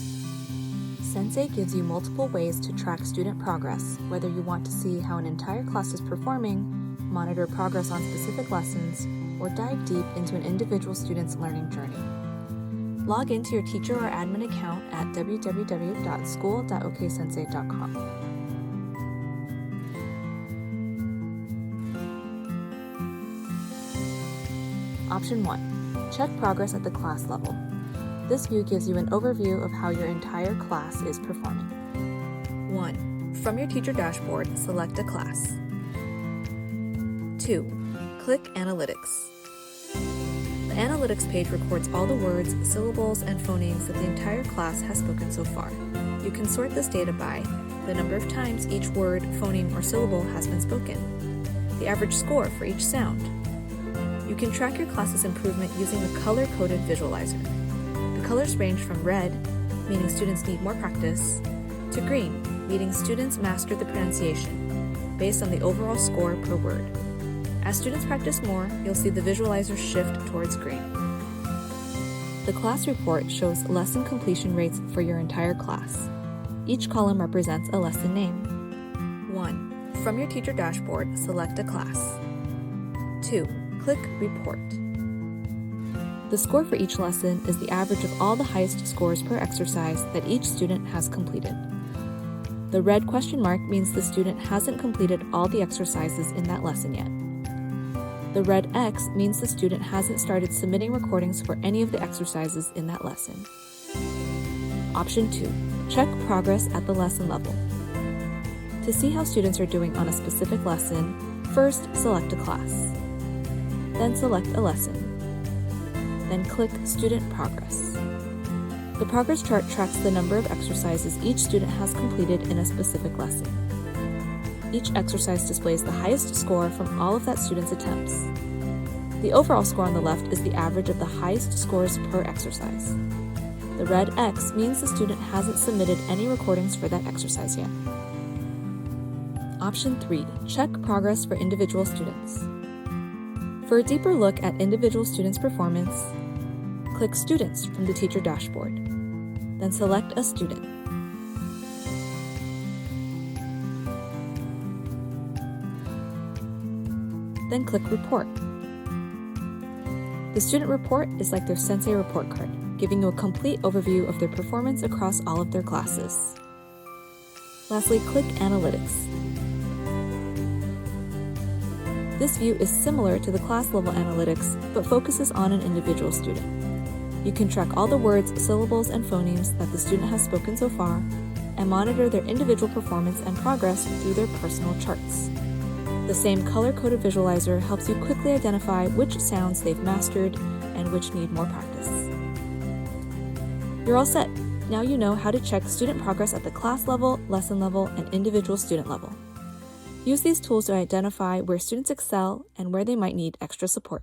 Sensay gives you multiple ways to track student progress, whether you want to see how an entire class is performing, monitor progress on specific lessons, or dive deep into an individual student's learning journey. Log into your teacher or admin account at www.school.oksensay.com. Option 1. Check progress at the class level. This view gives you an overview of how your entire class is performing. 1. From your teacher dashboard, select a class. 2. Click Analytics. The Analytics page records all the words, syllables, and phonemes that the entire class has spoken so far. You can sort this data by the number of times each word, phoneme, or syllable has been spoken, the average score for each sound. You can track your class's improvement using a color-coded visualizer. The colors range from red, meaning students need more practice, to green, meaning students mastered the pronunciation, based on the overall score per word. As students practice more, you'll see the visualizer shift towards green. The class report shows lesson completion rates for your entire class. Each column represents a lesson name. 1. From your teacher dashboard, select a class. 2. Click Report. The score for each lesson is the average of all the highest scores per exercise that each student has completed. The red question mark means the student hasn't completed all the exercises in that lesson yet. The red X means the student hasn't started submitting recordings for any of the exercises in that lesson. Option 2. Check progress at the lesson level. To see how students are doing on a specific lesson, first select a class. Then select a lesson. Then click Student Progress. The progress chart tracks the number of exercises each student has completed in a specific lesson. Each exercise displays the highest score from all of that student's attempts. The overall score on the left is the average of the highest scores per exercise. The red X means the student hasn't submitted any recordings for that exercise yet. Option 3. Check progress for individual students. For a deeper look at individual students' performance, click Students from the teacher dashboard. Then select a student. Then click Report. The student report is like their Sensay report card, giving you a complete overview of their performance across all of their classes. Lastly, click Analytics. This view is similar to the class-level analytics, but focuses on an individual student. You can track all the words, syllables, and phonemes that the student has spoken so far, and monitor their individual performance and progress through their personal charts. The same color-coded visualizer helps you quickly identify which sounds they've mastered and which need more practice. You're all set. Now you know how to check student progress at the class level, lesson level, and individual student level. Use these tools to identify where students excel and where they might need extra support.